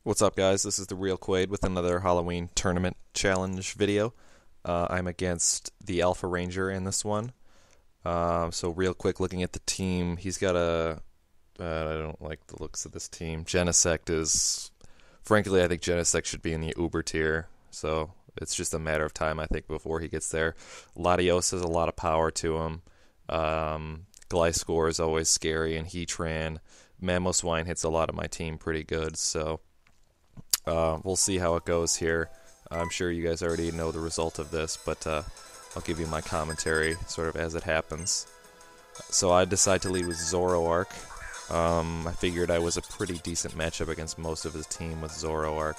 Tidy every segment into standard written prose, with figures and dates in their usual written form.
What's up, guys? This is TheRealQwade with another Halloween tournament challenge video. I'm against TheAlphaRanger in this one. So real quick, looking at the team, he's got I don't like the looks of this team. Genesect is... Frankly, I think Genesect should be in the Uber tier. So it's just a matter of time, I think, before he gets there. Latios has a lot of power to him. Gliscor is always scary, and Heatran. Mamoswine hits a lot of my team pretty good, so... we'll see how it goes here. I'm sure you guys already know the result of this, but I'll give you my commentary sort of as it happens. So I decide to lead with Zoroark. I figured I was a pretty decent matchup against most of his team with Zoroark,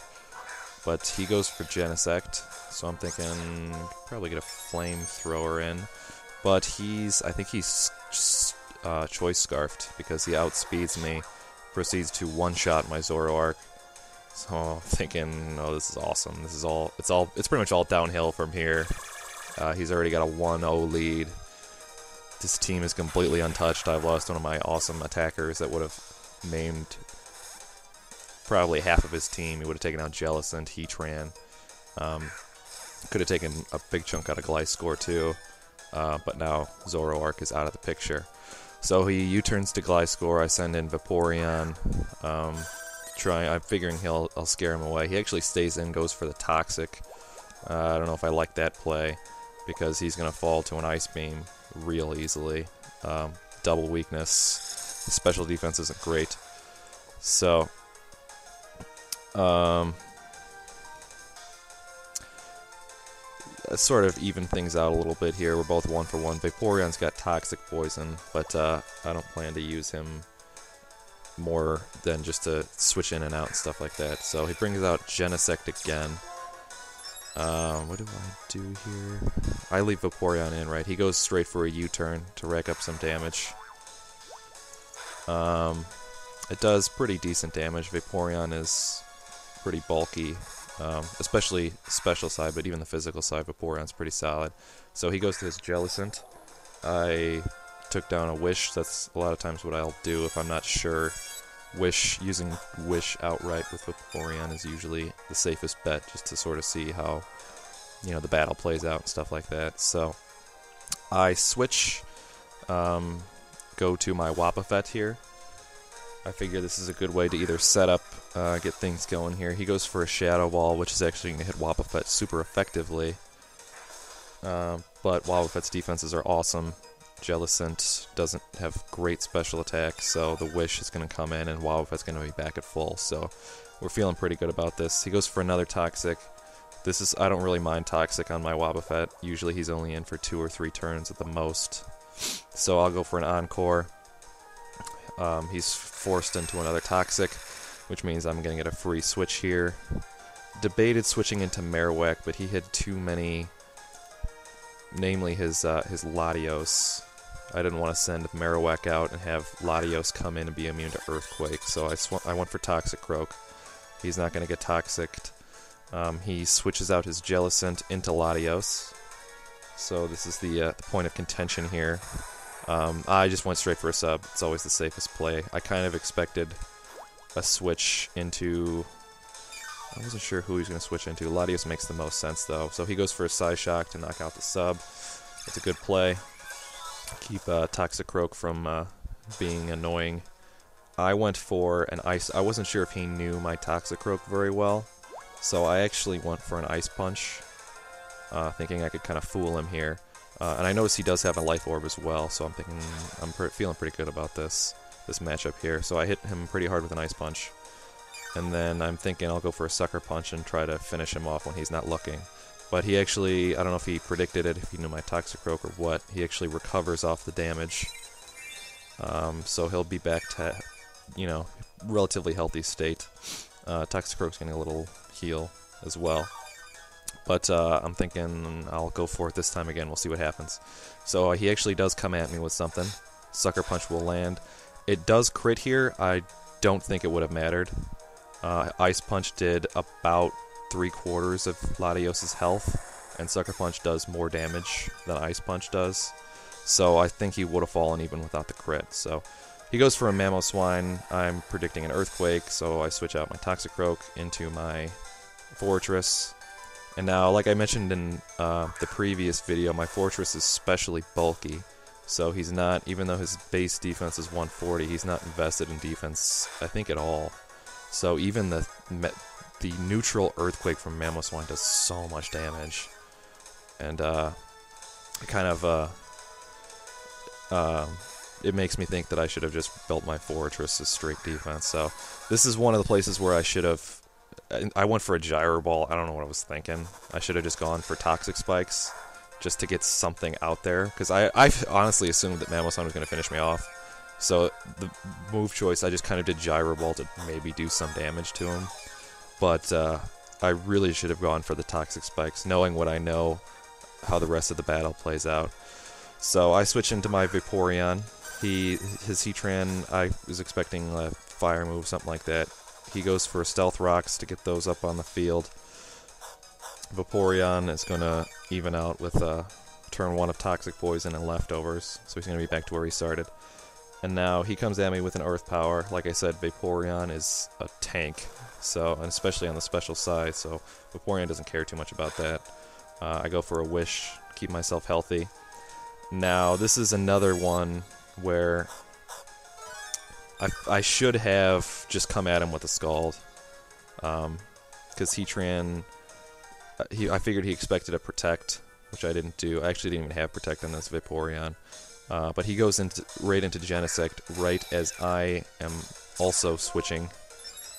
but he goes for Genesect, so I'm thinking probably get a Flamethrower in. But I think he's Choice Scarfed because he outspeeds me, proceeds to one-shot my Zoroark. So I'm thinking, oh, this is awesome. It's pretty much all downhill from here. He's already got a 1-0 lead. This team is completely untouched. I've lost one of my awesome attackers that would have maimed probably half of his team. He would have taken out Jellicent, Heatran. Could have taken a big chunk out of Gliscor too. But now Zoroark is out of the picture. So he U-turns to Gliscor. I send in Vaporeon. I'm figuring I'll scare him away. He actually stays in, goes for the Toxic. I don't know if I like that play because he's going to fall to an Ice Beam real easily. Double weakness. His special defense isn't great. So, sort of even things out a little bit here. We're both 1 for 1. Vaporeon's got Toxic Poison, but I don't plan to use him more than just to switch in and out and stuff like that. So he brings out Genesect again. What do I do here? I leave Vaporeon in, right? He goes straight for a U-turn to rack up some damage. It does pretty decent damage. Vaporeon is pretty bulky, especially special side, but even the physical side, Vaporeon's pretty solid. So he goes to his Jellicent. I took down a Wish. That's a lot of times what I'll do if I'm not sure. Using Wish outright with Vaporeon is usually the safest bet, just to sort of see how, the battle plays out and stuff like that. So I switch, go to my Wobbuffet here. I figure this is a good way to either set up, get things going here. He goes for a Shadow Ball, which is actually going to hit Wobbuffet super effectively. But Wobbuffet's defenses are awesome. Jellicent doesn't have great special attack, so the Wish is going to come in and Wobbuffet's going to be back at full, so we're feeling pretty good about this. He goes for another Toxic. I don't really mind Toxic on my Wobbuffet. Usually he's only in for 2 or 3 turns at the most, so I'll go for an Encore. He's forced into another Toxic, which means I'm going to get a free switch here. Debated switching into Marowak, but he had too many, namely his Latios. I didn't want to send Marowak out and have Latios come in and be immune to Earthquake, so I went for Toxic Croak. He's not going to get Toxiced. He switches out his Jellicent into Latios, so this is the point of contention here. I just went straight for a sub. It's always the safest play. I kind of expected a switch into... I wasn't sure who he was going to switch into. Latios makes the most sense, though. So he goes for a Psyshock to knock out the sub. It's a good play. Keep Toxic Croak from being annoying. I went for an Ice... I wasn't sure if he knew my Toxic Croak very well, so I actually went for an Ice Punch, thinking I could kind of fool him here. And I notice he does have a Life Orb as well, so I'm thinking... I'm feeling pretty good about this matchup here. So I hit him pretty hard with an Ice Punch. And then I'm thinking I'll go for a Sucker Punch and try to finish him off when he's not looking. But he actually, I don't know if he predicted it, if he knew my Toxic Croak or what, he actually recovers off the damage. So he'll be back to, relatively healthy state. Toxic Croak's getting a little heal as well. But I'm thinking I'll go for it this time again, we'll see what happens. So he actually does come at me with something. Sucker Punch will land. It does crit here, I don't think it would have mattered. Ice Punch did about 3/4 of Latios' health, and Sucker Punch does more damage than Ice Punch does. So I think he would have fallen even without the crit. So he goes for a Mamoswine. I'm predicting an Earthquake, so I switch out my Toxicroak into my Fortress. And now, like I mentioned in the previous video, my Fortress is specially bulky. So he's not, even though his base defense is 140, he's not invested in defense, I think, at all. So even the neutral Earthquake from Mamoswine does so much damage. And it kind of, it makes me think that I should have just built my Fortress as straight defense. So this is one of the places where I should have, I went for a Gyro Ball. I don't know what I was thinking. I should have just gone for Toxic Spikes just to get something out there. Because I honestly assumed that Mamoswine was going to finish me off. So the move choice, I just kind of did Gyro Ball to maybe do some damage to him. But I really should have gone for the Toxic Spikes, knowing what I know, how the rest of the battle plays out. So I switch into my Vaporeon. His Heatran, I was expecting a Fire move, something like that. He goes for Stealth Rocks to get those up on the field. Vaporeon is going to even out with turn 1 of Toxic Poison and Leftovers, so he's going to be back to where he started. And now he comes at me with an Earth Power. Like I said, Vaporeon is a tank, so, and especially on the special side, so Vaporeon doesn't care too much about that. I go for a Wish, keep myself healthy. Now, this is another one where I should have just come at him with a Scald. Because Heatran, I figured he expected a Protect, which I didn't do. I actually didn't even have Protect on this Vaporeon. But he goes right into Genesect right as I am also switching.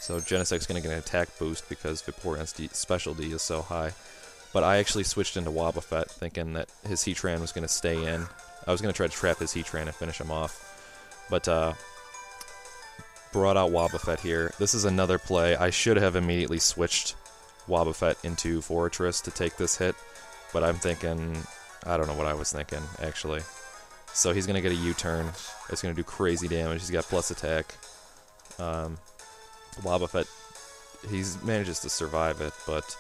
So Genesect's going to get an attack boost because Vaporeon's special D is so high. But I actually switched into Wobbuffet, thinking that his Heatran was going to stay in. I was going to try to trap his Heatran and finish him off. But brought out Wobbuffet here. This is another play. I should have immediately switched Wobbuffet into Fortress to take this hit. But I'm thinking, I don't know what I was thinking, actually. So he's going to get a U-turn. It's going to do crazy damage. He's got plus attack. Wobbuffet, he manages to survive it, but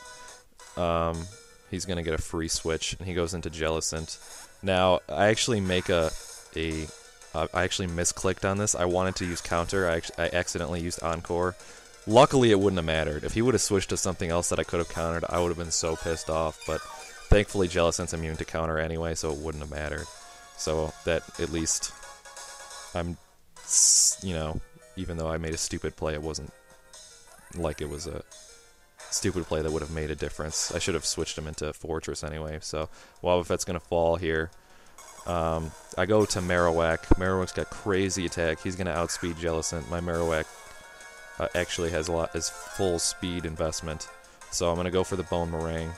he's going to get a free switch, and he goes into Jellicent. Now, I actually make I actually misclicked on this. I wanted to use Counter. I accidentally used Encore. Luckily, it wouldn't have mattered. If he would have switched to something else that I could have countered, I would have been so pissed off, but thankfully Jellicent's immune to Counter anyway, so it wouldn't have mattered. So that, at least, I'm, you know, even though I made a stupid play, it wasn't like it was a stupid play that would have made a difference. I should have switched him into Fortress anyway, so Wobbuffet's going to fall here. I go to Marowak. Marowak's got crazy attack. He's going to outspeed Jellicent. My Marowak actually has full speed investment, so I'm going to go for the Bone Meringue.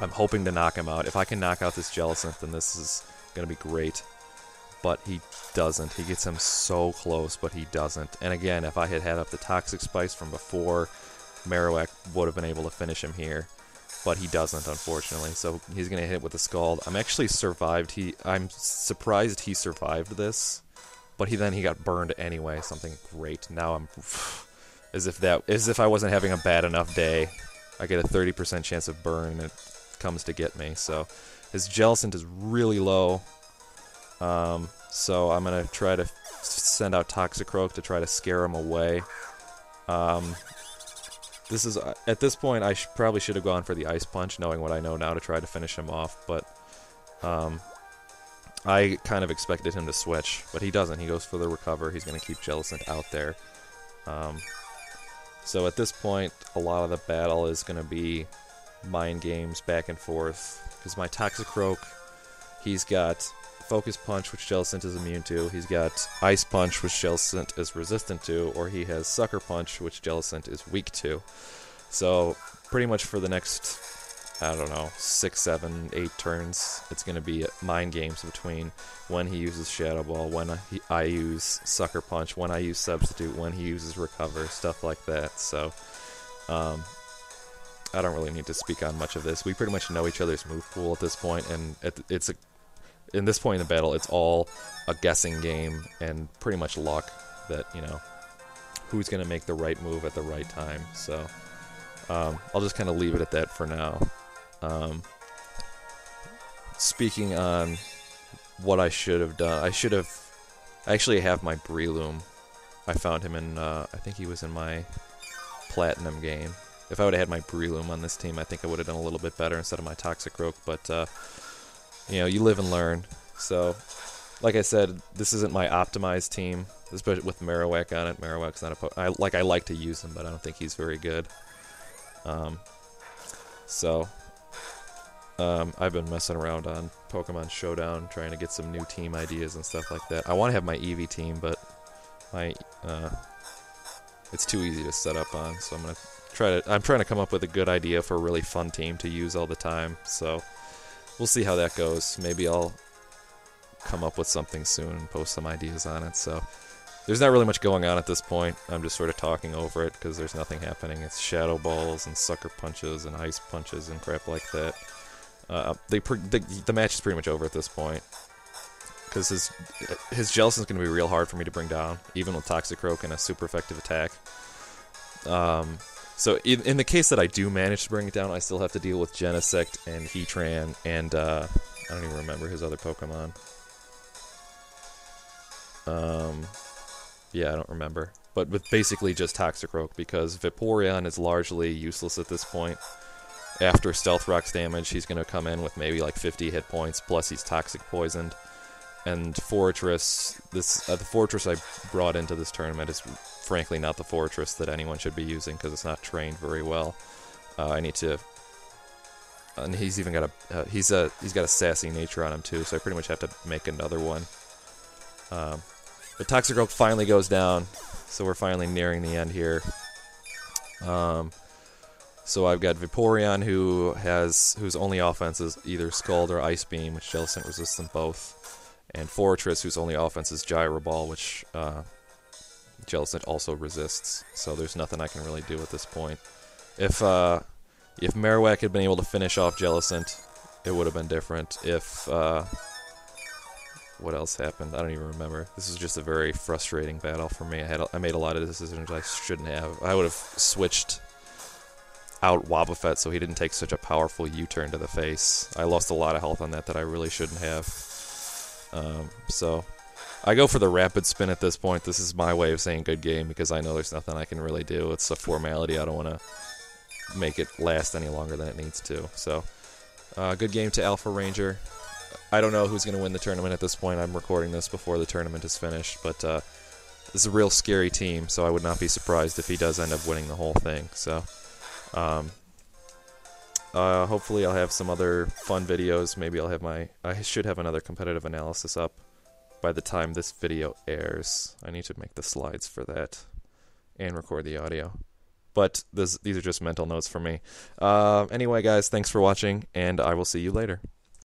I'm hoping to knock him out. If I can knock out this Jellicent, then this is going to be great. But he doesn't. He gets him so close, but he doesn't. And again, if I had up the Toxic Spice from before, Marowak would have been able to finish him here. But he doesn't, unfortunately. So he's going to hit with a Scald. I'm actually survived. I'm surprised he survived this. But then he got burned anyway. Something great. Now I'm as if I wasn't having a bad enough day. I get a 30% chance of burn, and it comes to get me. So his Jellicent is really low. So I'm going to try to send out Toxicroak to try to scare him away. This is, at this point, I probably should have gone for the Ice Punch, knowing what I know now, to try to finish him off, but I kind of expected him to switch, but he doesn't. He goes for the Recover. He's going to keep Jellicent out there. So at this point, a lot of the battle is going to be mind games back and forth, because my Toxicroak, he's got Focus Punch, which Jellicent is immune to. He's got Ice Punch, which Jellicent is resistant to, or he has Sucker Punch, which Jellicent is weak to. So pretty much for the next, I don't know, 6, 7, 8 turns, it's going to be mind games between when he uses Shadow Ball, when I use Sucker Punch, when I use Substitute, when he uses Recover, stuff like that. So I don't really need to speak on much of this. We pretty much know each other's move pool at this point, and in this point in the battle, it's all a guessing game and pretty much luck that, you know, who's going to make the right move at the right time. So I'll just kind of leave it at that for now. Speaking on what I should have done, I should have I actually have my Breloom. I found him in, I think he was in my Platinum game. If I would have had my Breloom on this team, I think I would have done a little bit better instead of my Toxicroak, but, you know, you live and learn. So, like I said, this isn't my optimized team, especially with Marowak on it. Marowak's not a I like to use him, but I don't think he's very good. I've been messing around on Pokemon Showdown, trying to get some new team ideas and stuff like that. I want to have my Eevee team, but it's too easy to set up on, so I'm trying to come up with a good idea for a really fun team to use all the time, so we'll see how that goes. Maybe I'll come up with something soon and post some ideas on it. So there's not really much going on at this point. I'm just sort of talking over it because there's nothing happening. It's Shadow Balls and Sucker Punches and Ice Punches and crap like that. The match is pretty much over at this point because his Jellicent's is going to be real hard for me to bring down, even with Toxicroak and a super effective attack. So in the case that I do manage to bring it down, I still have to deal with Genesect and Heatran and I don't even remember his other Pokemon. Yeah, I don't remember. But with basically just Toxicroak, because Vaporeon is largely useless at this point. After Stealth Rock's damage, he's going to come in with maybe like 50 hit points, plus he's Toxic Poisoned. And Fortress, the Fortress I brought into this tournament is frankly not the Fortress that anyone should be using, because it's not trained very well. I need to... And he's even got he's got a sassy nature on him too, so I pretty much have to make another one. But Toxicroak finally goes down, so we're finally nearing the end here. So I've got Vaporeon, whose only offense is either Scald or Ice Beam, which Jellicent resists them both, and Fortress, whose only offense is Gyro Ball, which Jellicent also resists. So there's nothing I can really do at this point. If Marowak had been able to finish off Jellicent, it would have been different. If what else happened? I don't even remember. This is just a very frustrating battle for me. I made a lot of decisions I shouldn't have. I would have switched out Wobbuffet so he didn't take such a powerful U-turn to the face. I lost a lot of health on that I really shouldn't have. So I go for the Rapid Spin at this point. This is my way of saying good game because I know there's nothing I can really do. It's a formality. I don't want to make it last any longer than it needs to. So good game to TheAlphaRanger. I don't know who's going to win the tournament at this point. I'm recording this before the tournament is finished, but this is a real scary team, so I would not be surprised if he does end up winning the whole thing. So hopefully I'll have some other fun videos. Maybe I should have another competitive analysis up by the time this video airs. I need to make the slides for that and record the audio. But these are just mental notes for me. Anyway, guys, thanks for watching, and I will see you later.